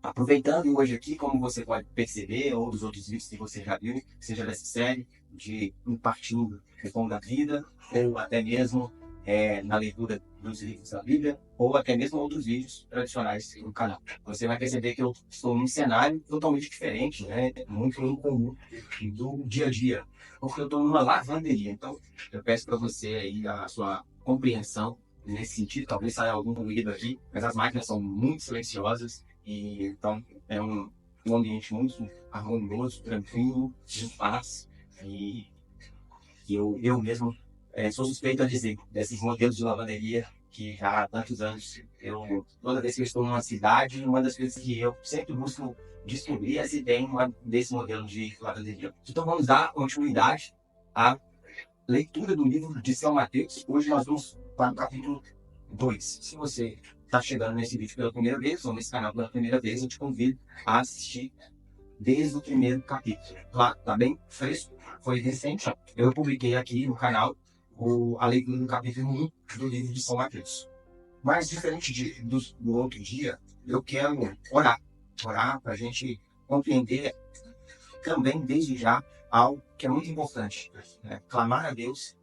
Aproveitando hoje aqui, como você pode perceber, ou dos outros vídeos que você já viu, seja dessa série, de impartindo o pão da vida, ou até mesmo na leitura dos livros da Bíblia, ou até mesmo outros vídeos tradicionais no canal. Você vai perceber que eu estou num cenário totalmente diferente, né? Muito incomum do dia a dia, porque eu estou numa lavanderia. Então, eu peço para você aí a sua compreensão nesse sentido. Talvez saia algum ruído aqui, mas as máquinas são muito silenciosas e então é um ambiente muito harmonioso, tranquilo, de paz. E, eu mesmo sou suspeito a dizer desses modelos de lavanderia que já há tantos anos, toda vez que eu estou numa cidade, uma das coisas que eu sempre busco descobrir é se tem uma desse modelo de lavanderia. Então vamos dar continuidade à leitura do livro de São Mateus. Hoje nós vamos para o capítulo 2. Se você está chegando nesse vídeo pela primeira vez, ou nesse canal pela primeira vez, eu te convido a assistir desde o primeiro capítulo. Lá, tá bem fresco, foi recente. Eu publiquei aqui no canal a leitura do capítulo 1 do livro de São Mateus. Mas, diferente do outro dia, eu quero orar para a gente compreender também, desde já, algo que é muito importante, né? Clamar a Deus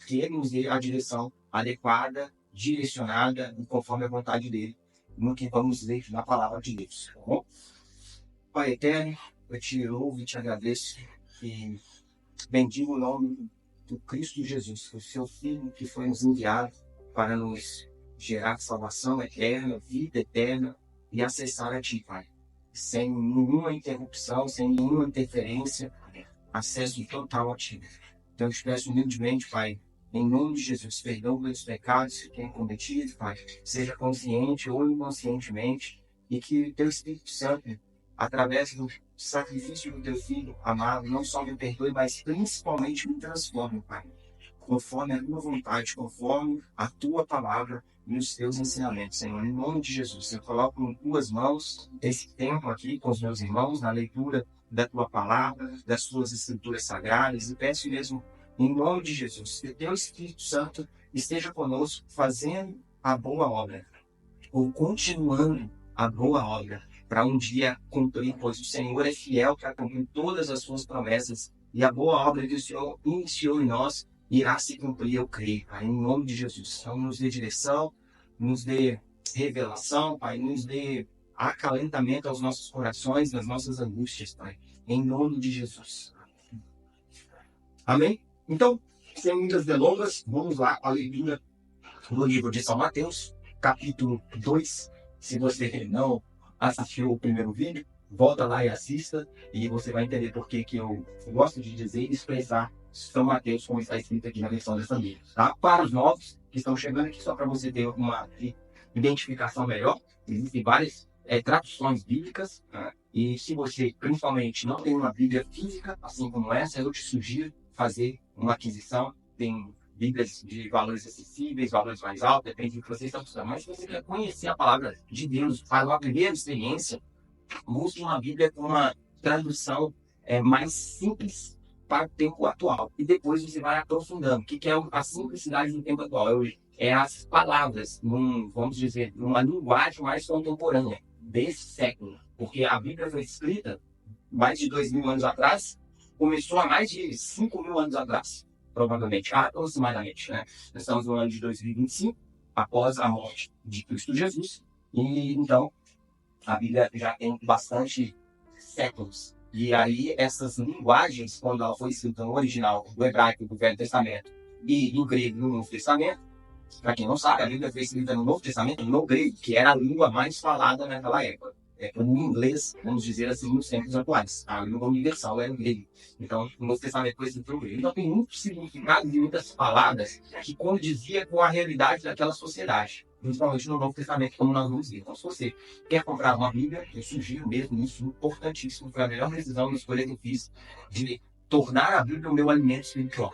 que Ele nos dê a direção adequada, direcionada, conforme a vontade dEle, no que vamos ler na palavra de Deus. Tá bom? Pai eterno, eu te louvo e te agradeço e bendigo o nome do Cristo Jesus, o seu Filho que foi nos enviado para nos gerar salvação eterna, vida eterna e acessar a Ti, Pai. Sem nenhuma interrupção, sem nenhuma interferência, acesso total a Ti. Então eu te peço humildemente, Pai, em nome de Jesus, perdão pelos pecados que tenho cometido, Pai, seja consciente ou inconscientemente, e que Teu Espírito Santo, através do sacrifício do Teu Filho amado, não só me perdoe, mas principalmente me transforme, Pai, conforme a Tua vontade, conforme a Tua palavra e os Teus ensinamentos, Senhor. Em nome de Jesus, eu coloco em Tuas mãos esse tempo aqui com os meus irmãos, na leitura da Tua palavra, das Tuas escrituras sagradas, e peço mesmo, em nome de Jesus, que Teu Espírito Santo esteja conosco, fazendo a boa obra, ou continuando a boa obra, para um dia cumprir, pois o Senhor é fiel para cumprir todas as suas promessas, e a boa obra que o Senhor iniciou em nós irá se cumprir, eu creio, Pai, em nome de Jesus. Então, nos dê direção, nos dê revelação, Pai, nos dê acalentamento aos nossos corações, nas nossas angústias, Pai, em nome de Jesus. Amém? Então, sem muitas delongas, vamos lá à leitura do livro de São Mateus, capítulo 2. Se você não assistiu o primeiro vídeo, volta lá e assista, e você vai entender por que eu gosto de dizer e expressar São Mateus como está escrito aqui na versão dessa Bíblia. Tá? Para os novos que estão chegando aqui, só para você ter uma identificação melhor, existem várias traduções bíblicas, né? E se você, principalmente, não tem uma Bíblia física, assim como essa, eu te sugiro fazer uma aquisição. Tem Bíblias de valores acessíveis, valores mais altos, depende do que você está buscando. Mas se você quer conhecer a palavra de Deus, fazer uma primeira experiência, busque uma Bíblia com uma tradução mais simples para o tempo atual. E depois você vai aprofundando. O que é a simplicidade do tempo atual? É as palavras, vamos dizer, numa linguagem mais contemporânea desse século. Porque a Bíblia foi escrita mais de 2.000 anos atrás, começou há mais de 5.000 anos atrás, provavelmente, aproximadamente, né? Nós estamos no ano de 2025, após a morte de Cristo Jesus, e então a Bíblia já tem bastante séculos. E aí essas linguagens, quando ela foi escrita no original do hebraico do Velho Testamento e do grego no Novo Testamento, para quem não sabe, a Bíblia foi escrita no Novo Testamento no grego, que era a língua mais falada naquela época. Como inglês, vamos dizer assim, nos tempos atuais. A língua universal era o grego. Então, o Novo Testamento foi escrito no grego. Então, tem muitos significados e muitas palavras que condizia com a realidade daquela sociedade. Principalmente no Novo Testamento, como nós vamos ver. Então, se você quer comprar uma Bíblia, eu sugiro mesmo isso, importantíssimo. Foi a melhor decisão, uma escolha que eu fiz de tornar a Bíblia o meu alimento espiritual.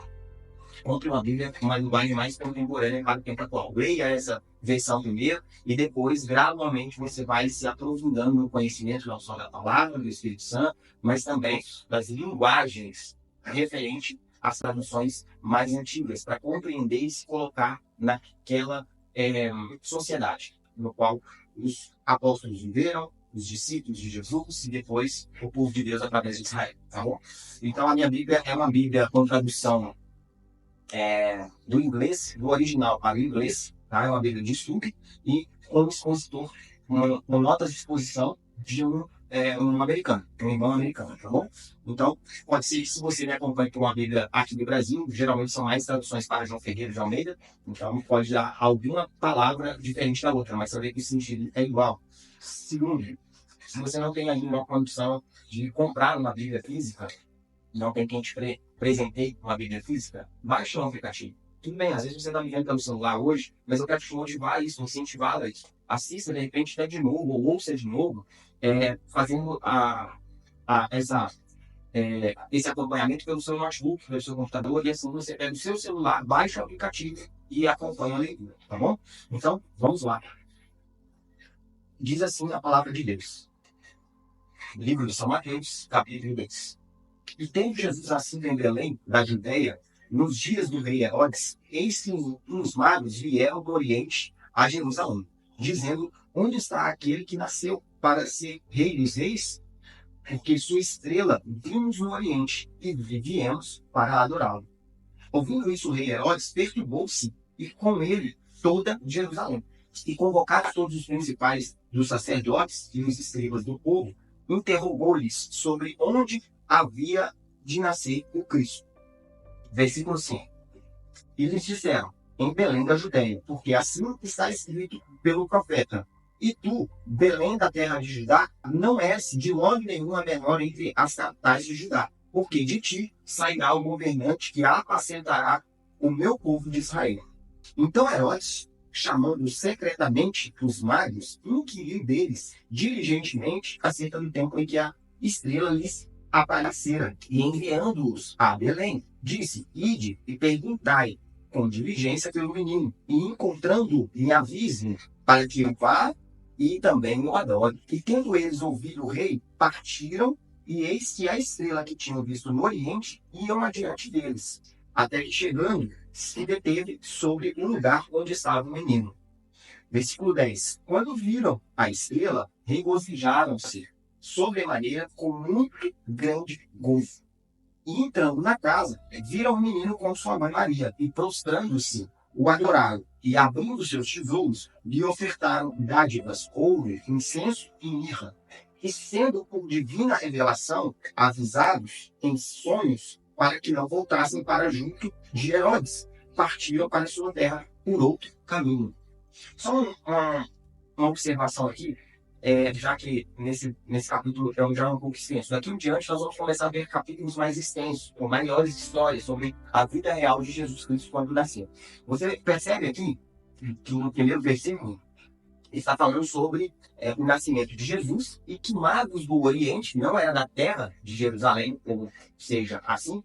Compre uma Bíblia com uma linguagem mais contemporânea para o tempo atual. Leia essa versão primeiro e depois, gradualmente, você vai se aprofundando no conhecimento não só da palavra, do Espírito Santo, mas também das linguagens referentes às traduções mais antigas, para compreender e se colocar naquela sociedade no qual os apóstolos viveram, os discípulos de Jesus e depois o povo de Deus através de Israel, tá bom? Então a minha Bíblia é uma Bíblia com tradução do inglês, do original para o inglês, tá? É uma Bíblia de estudo e com expositor, com notas de exposição de um americano, um irmão americano, tá bom? Então, pode ser que se você me acompanha por uma Bíblia aqui do Brasil, geralmente são mais traduções para João Ferreira de Almeida, então pode dar alguma palavra diferente da outra, mas saber que o sentido é igual. Segundo, se você não tem ainda uma condição de comprar uma Bíblia física, não tem quem te presenteie uma Bíblia física, baixe o aplicativo. Tudo bem, às vezes você está me vendo pelo celular hoje, mas eu quero te motivar a isso, incentivar a isso. Assista, de repente, até de novo, ou ouça de novo, fazendo esse acompanhamento pelo seu notebook, pelo seu computador, e assim você pega o seu celular, baixa o aplicativo e acompanha a leitura, tá bom? Então, vamos lá. Diz assim a palavra de Deus. Livro de São Mateus, capítulo 2. E tendo Jesus nascido em Belém, da Judeia, nos dias do rei Herodes, eis que uns magos vieram do Oriente a Jerusalém, dizendo: onde está aquele que nasceu para ser rei dos reis? Porque sua estrela vimos no Oriente e viemos para adorá-lo. Ouvindo isso, o rei Herodes perturbou-se e com ele toda Jerusalém. E convocados todos os principais dos sacerdotes e os escribas do povo, interrogou-lhes sobre onde havia de nascer o Cristo. Versículo 5. E lhes disseram: em Belém da Judeia, porque assim está escrito pelo profeta: e tu, Belém da terra de Judá, não és de longe nenhuma menor entre as capitais de Judá, porque de ti sairá o governante que apacentará o meu povo de Israel. Então Herodes, chamando secretamente os magos, inquiriu deles diligentemente acerca do tempo em que a estrela lhes aparecera, e enviando-os a Belém, disse: ide e perguntai com diligência pelo menino, e encontrando-o, me avise, para que eu vá e também o adore. E tendo eles ouvido o rei, partiram, e eis que a estrela que tinham visto no Oriente iam adiante deles, até que chegando, se deteve sobre o lugar onde estava o menino. Versículo 10. Quando viram a estrela, regozijaram-se sobremaneira com muito grande gozo. E entrando na casa, viram o menino com sua mãe Maria, e prostrando-se, o adoraram, e abrindo seus tesouros, lhe ofertaram dádivas, ouro, incenso e mirra. E sendo por divina revelação avisados em sonhos, para que não voltassem para junto de Herodes, partiram para sua terra por outro caminho. Só uma observação aqui, já que nesse capítulo já é um pouco extenso. Daqui em diante nós vamos começar a ver capítulos mais extensos, com maiores histórias sobre a vida real de Jesus Cristo quando nasceu. Você percebe aqui que no primeiro versículo está falando sobre o nascimento de Jesus e que magos do Oriente, não era da terra de Jerusalém, ou seja, assim,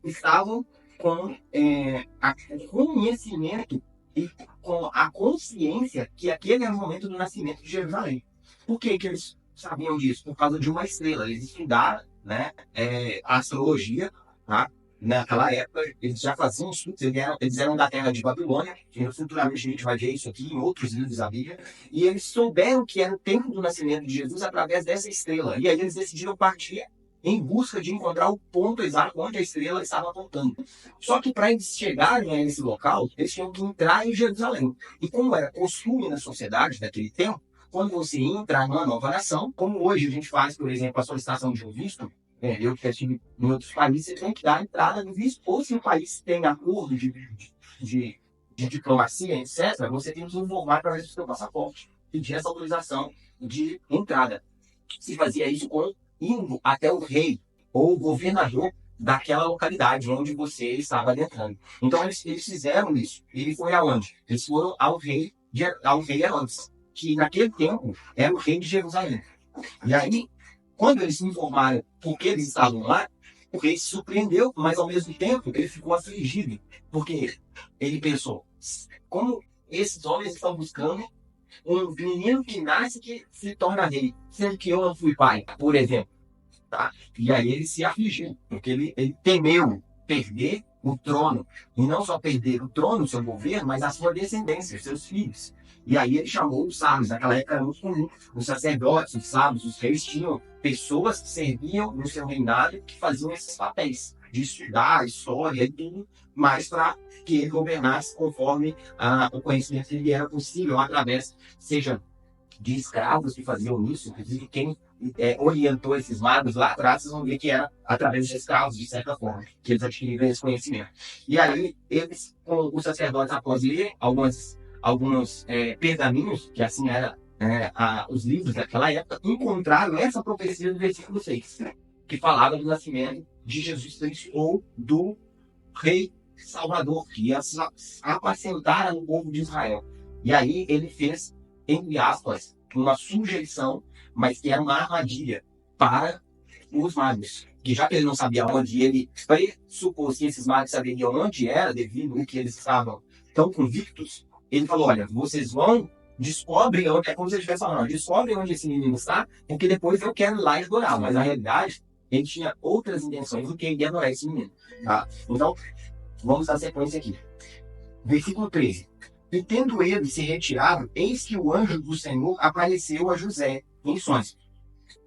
estavam com o conhecimento e com a consciência que aquele era o momento do nascimento de Jerusalém. Por que que eles sabiam disso? Por causa de uma estrela. Eles estudaram, né, a astrologia, tá? Naquela época, eles já faziam estudos, eles eram da terra de Babilônia, que futuramente a gente vai ver isso aqui em outros livros da Bíblia, e eles souberam que era o tempo do nascimento de Jesus através dessa estrela. E aí eles decidiram partir em busca de encontrar o ponto exato onde a estrela estava apontando. Só que para eles chegarem a esse local, eles tinham que entrar em Jerusalém. E como era costume na sociedade daquele tempo, quando você ia entrar numa nova nação, como hoje a gente faz, por exemplo, a solicitação de um visto, eu que estive em outros países, você tem que dar entrada no visto, ou se o país tem acordo de diplomacia, etc., você tem que informar através do seu passaporte, pedir essa autorização de entrada. Se fazia isso indo até o rei ou o governador daquela localidade onde você estava adentrando. Então eles fizeram isso. Ele foi aonde? Eles foram ao rei Herodes, que naquele tempo era o rei de Jerusalém. E aí, quando eles se informaram por que eles estavam lá, o rei se surpreendeu, mas ao mesmo tempo ele ficou afligido, porque ele pensou: como esses homens estão buscando um menino que nasce que se torna rei, sendo que eu não fui pai, por exemplo. Tá? E aí ele se afligiu, porque ele temeu perder o trono. E não só perder o trono, o seu governo, mas a sua descendência, os seus filhos. E aí ele chamou os sábios. Naquela época era muito comum. Os sacerdotes, os sábios, os reis tinham pessoas que serviam no seu reinado que faziam esses papéis de estudar a história e tudo, mas para que ele governasse conforme o conhecimento que lhe era possível, através, seja de escravos que faziam isso, inclusive quem orientou esses magos lá atrás, vocês vão ver que era através de escravos, de certa forma, que eles adquiriram esse conhecimento. E aí, eles, com os sacerdotes, após ler alguns pergaminhos, que assim era os livros daquela época, encontraram essa profecia do versículo 6, que falava do nascimento de Jesus Cristo, ou do Rei Salvador, que ia apacentar o povo de Israel. E aí ele fez, entre aspas, uma sugestão, mas que era uma armadilha para os magos. Que já que ele não sabia onde, ele pressupôs que esses magos saberiam onde era, devido ao que eles estavam tão convictos. Ele falou, olha, vocês vão, descobrem onde, é como se ele estivesse falando, descobrem onde esse menino está, porque depois eu quero ir lá e adorar. Mas na realidade, ele tinha outras intenções do que ele adorar esse menino. Tá? Então, vamos dar sequência aqui. Versículo 13. E tendo ele se retirado, eis que o anjo do Senhor apareceu a José em sonhos.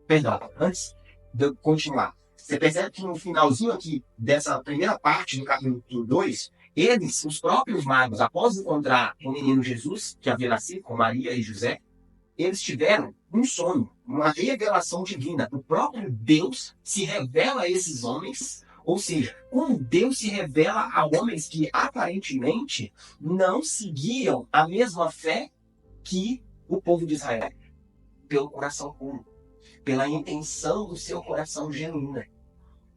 Perdão, antes de eu continuar. Você percebe que no finalzinho aqui dessa primeira parte do capítulo 2, eles, os próprios magos, após encontrar o menino Jesus, que havia nascido com Maria e José, eles tiveram um sonho, uma revelação divina. O próprio Deus se revela a esses homens. Ou seja, como Deus se revela a homens que aparentemente não seguiam a mesma fé que o povo de Israel, pelo coração puro, pela intenção do seu coração genuína.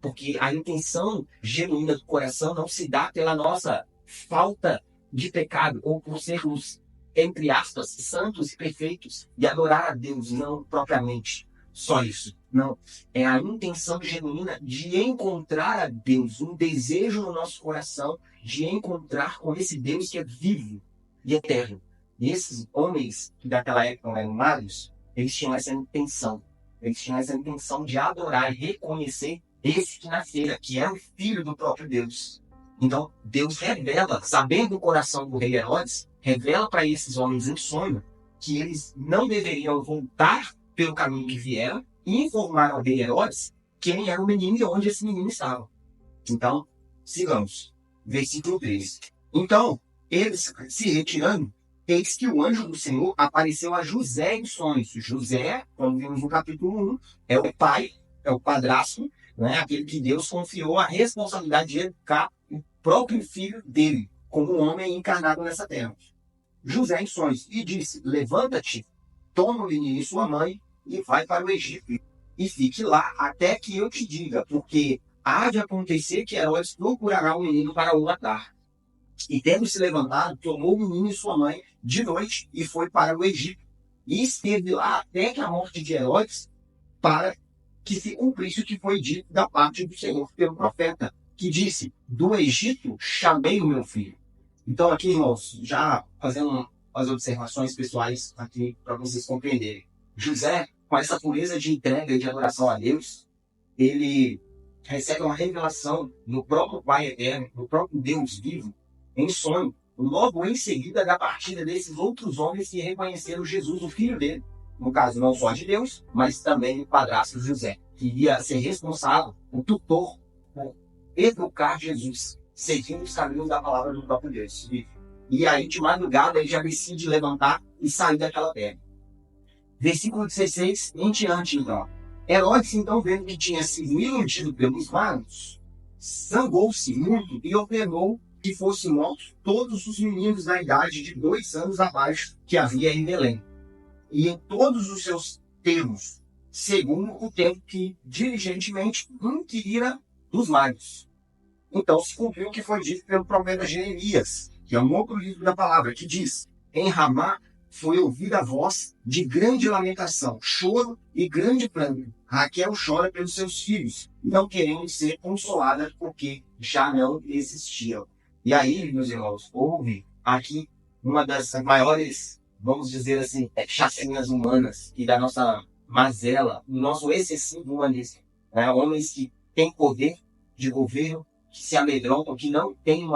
Porque a intenção genuína do coração não se dá pela nossa falta de pecado, ou por sermos, entre aspas, santos e perfeitos, e adorar a Deus, não propriamente só isso. Não, é a intenção genuína de encontrar a Deus, um desejo no nosso coração de encontrar com esse Deus que é vivo e eterno. E esses homens que daquela época eram magos, eles tinham essa intenção. Eles tinham essa intenção de adorar e reconhecer esse que nascera, que é o filho do próprio Deus. Então, Deus revela, sabendo o coração do rei Herodes, revela para esses homens em sonho que eles não deveriam voltar pelo caminho que vieram, e informar ao rei Herodes quem era o menino e onde esse menino estava. Então, sigamos. Versículo 13. Então, eles se retirando, eis que o anjo do Senhor apareceu a José em sonhos. José, como vimos no capítulo 1, é o pai, é o padrasto, né? Aquele que Deus confiou a responsabilidade de educar o próprio filho dele, como um homem encarnado nessa terra. José em sonhos, e disse, levanta-te, toma o menino e sua mãe, e vai para o Egito, e fique lá até que eu te diga, porque há de acontecer que Herodes procurará o menino para o matar. E tendo se levantado, tomou o menino e sua mãe de noite e foi para o Egito, e esteve lá até que a morte de Herodes, para que se cumprisse o que foi dito da parte do Senhor pelo profeta, que disse, do Egito chamei o meu filho. Então aqui, irmãos, já fazendo as observações pessoais aqui para vocês compreenderem. José, com essa pureza de entrega e de adoração a Deus, ele recebe uma revelação no próprio Pai Eterno, no próprio Deus vivo, em sonho, logo em seguida da partida desses outros homens que reconheceram Jesus, o filho dele, no caso não só de Deus, mas também o padrasto José, que iria ser responsável, o tutor, por educar Jesus, seguindo os caminhos da palavra do próprio Deus. E aí, de madrugada, ele já decide levantar e sair daquela terra. Versículo 16 em diante, então. Herodes, então, vendo que tinha sido iludido pelos magos, zangou-se muito e ordenou que fossem mortos todos os meninos da idade de 2 anos abaixo que havia em Belém, e em todos os seus termos, segundo o tempo que diligentemente inquirira dos magos. Então se cumpriu o que foi dito pelo profeta Jeremias, que é um outro livro da palavra, que diz, em Ramá foi ouvida a voz de grande lamentação, choro e grande pranto. Raquel chora pelos seus filhos, não querendo ser consolada porque já não existiam. E aí, meus irmãos, houve aqui uma das maiores, vamos dizer assim, chacinas humanas e da nossa mazela, do nosso excessivo humanismo. Homens que têm poder de governo, que se amedrontam, que não têm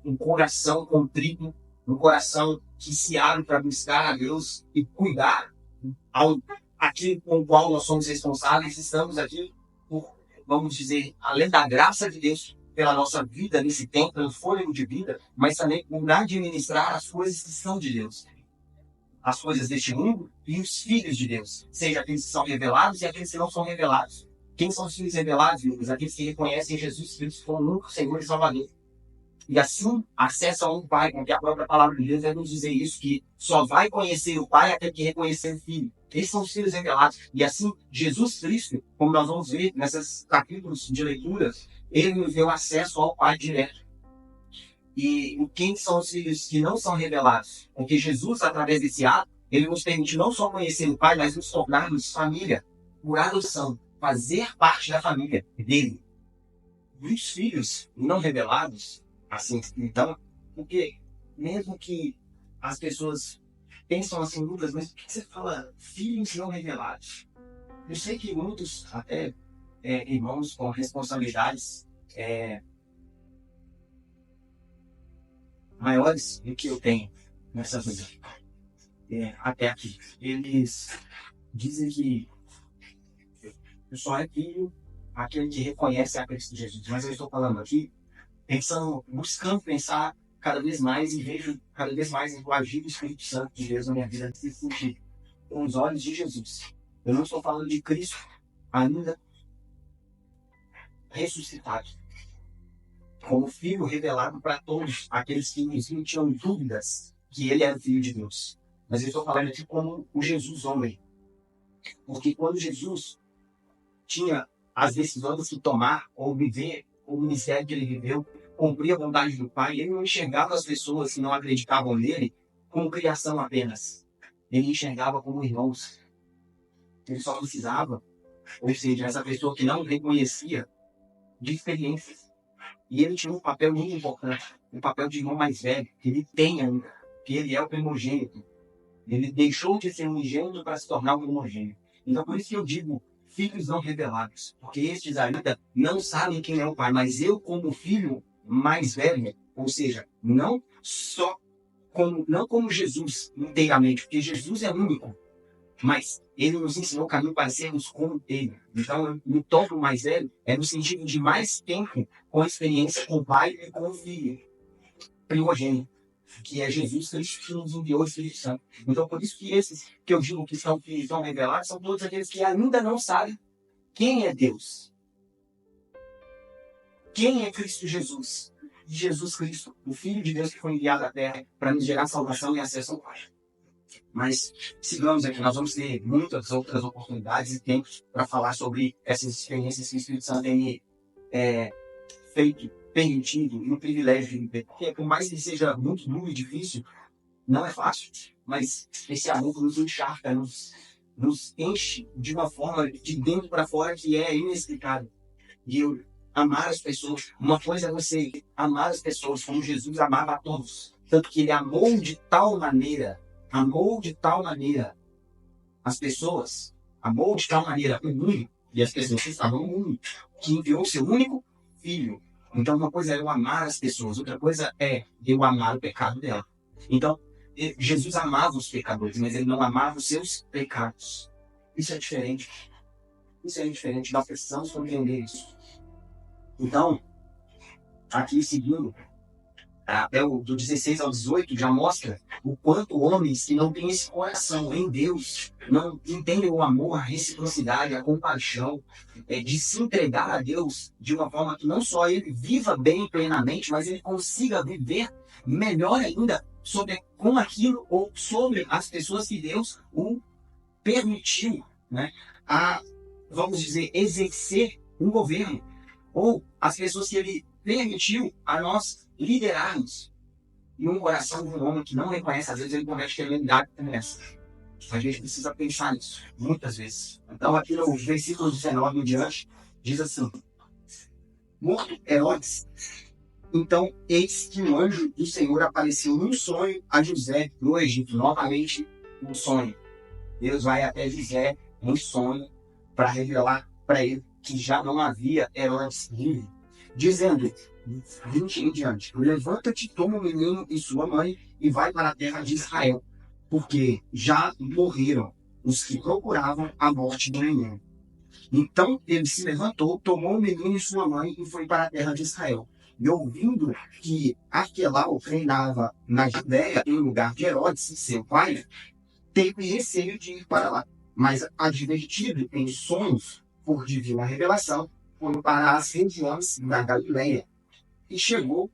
um coração contrito, um coração que se abre para buscar a Deus e cuidar aquilo com o qual nós somos responsáveis. Estamos aqui por, vamos dizer, além da graça de Deus pela nossa vida nesse tempo, pelo fôlego de vida, mas também por administrar as coisas que são de Deus. As coisas deste mundo e os filhos de Deus, seja aqueles que são revelados e aqueles que não são revelados. Quem são os filhos revelados, Lucas? Aqueles que reconhecem Jesus Cristo como único Senhor e Salvador. E assim acessam um Pai, porque a própria palavra de Deus vai nos dizer isso, que só vai conhecer o Pai aquele que reconhecer o Filho. Esses são os filhos revelados. E assim, Jesus Cristo, como nós vamos ver nesses capítulos de leitura, ele nos deu acesso ao Pai direto. E quem são os filhos que não são revelados? Porque Jesus, através desse ato, ele nos permite não só conhecer o Pai, mas nos tornarmos família, por adoção, fazer parte da família dele. E os filhos não revelados, assim, então, porque mesmo que as pessoas pensam assim, Lucas, mas por que você fala filhos não revelados? Eu sei que muitos, até irmãos com responsabilidades maiores do que eu tenho nessa vida, até aqui, eles dizem que só é filho aquele que reconhece a Cristo Jesus. Mas eu estou falando aqui, buscando pensar cada vez mais e vejo cada vez mais o agir do Espírito Santo de Deus na minha vida nesse sentido, com os olhos de Jesus. Eu não estou falando de Cristo ainda ressuscitado, como Filho revelado para todos aqueles que não tinham dúvidas que ele era o Filho de Deus. Mas eu estou falando aqui como o Jesus homem. Porque quando Jesus tinha as decisões que tomar, ou viver o ministério que ele viveu, cumprir a vontade do Pai, ele não enxergava as pessoas que não acreditavam nele como criação apenas. Ele enxergava como irmãos. Ele só precisava, ou seja, essa pessoa que não reconhecia, de experiências. E ele tinha um papel muito importante, um papel de irmão mais velho, que ele tem ainda, que ele é o primogênito. Ele deixou de ser um unigênito para se tornar um primogênito. Então, por isso que eu digo, filhos não revelados, porque estes ainda não sabem quem é o Pai, mas eu, como filho mais velho, ou seja, não como Jesus inteiramente, porque Jesus é único, mas ele nos ensinou o caminho para sermos como ele. Então, me torno mais velho é no sentido de mais tempo com experiência com o Pai e com o Filho primogênito, que é Jesus Cristo que nos enviou o Espírito Santo. Então, por isso que esses que eu digo que são filhos não revelados são todos aqueles que ainda não sabem quem é Deus. Quem é Cristo Jesus? Jesus Cristo, o Filho de Deus que foi enviado à Terra para nos gerar salvação e acesso ao Pai. Mas sigamos aqui, nós vamos ter muitas outras oportunidades e tempos para falar sobre essas experiências que o Espírito Santo tem me feito, permitido e um privilégio de viver. Porque por mais que seja muito duro e difícil, não é fácil, mas esse amor nos encharca, nos enche de uma forma de dentro para fora que é inexplicável. E eu amar as pessoas, uma coisa é você amar as pessoas como Jesus amava a todos, tanto que ele amou de tal maneira as pessoas, amou de tal maneira o mundo, e as pessoas que estavam no mundo, que enviou o seu único filho. Então, uma coisa é eu amar as pessoas, outra coisa é eu amar o pecado dela. Então, Jesus amava os pecadores, mas ele não amava os seus pecados. Isso é diferente. Isso é diferente, nós precisamos compreender isso. Então, aqui seguindo, até do 16 ao 18 já mostra o quanto homens que não têm esse coração em Deus, não entendem o amor, a reciprocidade, a compaixão, de se entregar a Deus de uma forma que não só ele viva bem plenamente, mas ele consiga viver melhor ainda com aquilo ou sobre as pessoas que Deus o permitiu, né, a, vamos dizer, exercer um governo, ou as pessoas que ele permitiu a nós liderarmos. E um coração de um homem que não reconhece, às vezes ele comete temeridade como essa. A gente precisa pensar nisso, muitas vezes. Então, aqui no versículo 19 em diante, diz assim: morto Herodes, então eis que um anjo do Senhor apareceu num sonho a José no Egito. Novamente, um sonho. Deus vai até José em sonho para revelar para ele que já não havia Herodes livre. dizendo, 20 em diante, levanta-te, toma o menino e sua mãe e vai para a terra de Israel, porque já morreram os que procuravam a morte do menino. Então ele se levantou, tomou o menino e sua mãe e foi para a terra de Israel. E ouvindo que Arquelau reinava na Judéia em lugar de Herodes, seu pai, teve receio de ir para lá. Mas, advertido em sonhos por divina revelação, foi para as regiões da Galileia e chegou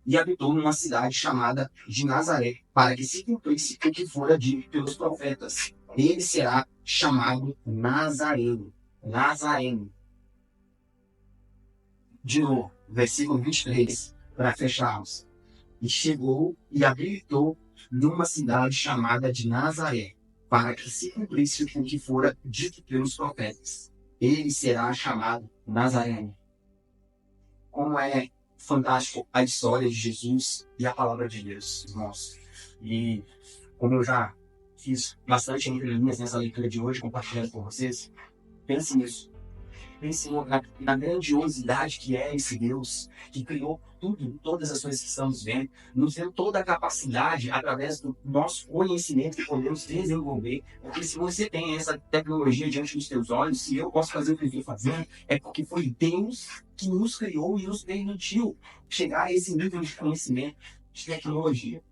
e habitou numa cidade chamada de Nazaré, para que se cumprisse o que fora dito pelos profetas. Ele será chamado Nazareno. Nazareno. De novo, versículo 23, para fecharmos. E chegou e habitou numa cidade chamada de Nazaré, para que se cumprisse o que fora dito pelos profetas. Ele será chamado Nazareno. Como é fantástico a história de Jesus e a palavra de Deus, irmãos. E como eu já fiz bastante entre linhas nessa leitura de hoje, compartilhando com vocês, pense nisso. Pense na grandiosidade que é esse Deus que criou tudo, todas as coisas que estamos vendo, nos deu toda a capacidade através do nosso conhecimento que podemos desenvolver. Porque se você tem essa tecnologia diante dos teus olhos, se eu posso fazer o que eu estou fazendo, é porque foi Deus que nos criou e nos permitiu chegar a esse nível de conhecimento, de tecnologia.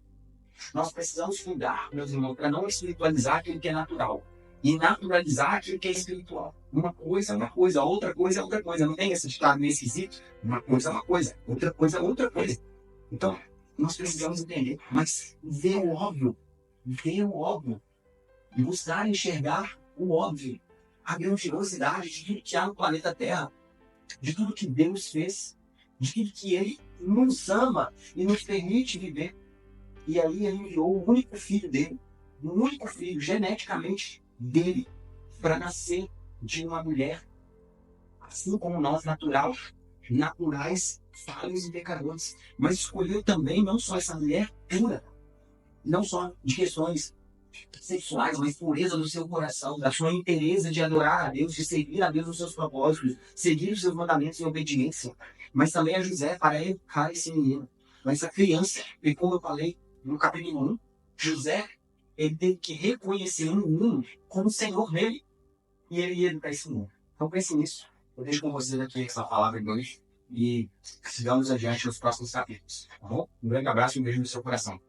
Nós precisamos cuidar, meus irmãos, para não espiritualizar aquilo que é natural e naturalizar aquilo que é espiritual. Uma coisa é uma coisa, outra coisa é outra coisa. Não tem esse ditado meio esquisito? Uma coisa é uma coisa, outra coisa é outra coisa. Então, nós precisamos entender, mas ver o óbvio, buscar enxergar o óbvio, a grandiosidade de tudo que há no planeta Terra, de tudo que Deus fez, de tudo que Ele nos ama e nos permite viver. E aí Ele enviou o único filho dele, o único filho geneticamente dele, para nascer de uma mulher, assim como nós, naturais, falhos e pecadores. Mas escolheu também não só essa mulher pura, não só de questões sexuais, mas pureza do seu coração, da sua inteireza de adorar a Deus, de servir a Deus nos seus propósitos, seguir os seus mandamentos em obediência. Mas também a José para educar esse menino, essa criança. E como eu falei no capítulo 1, José, ele teve que reconhecer um menino como Senhor dele. E ele ia educar esse menino. Então pense nisso. Eu deixo com vocês aqui essa palavra de hoje e sigamos adiante nos próximos capítulos. Tá bom? Um grande abraço e um beijo no seu coração.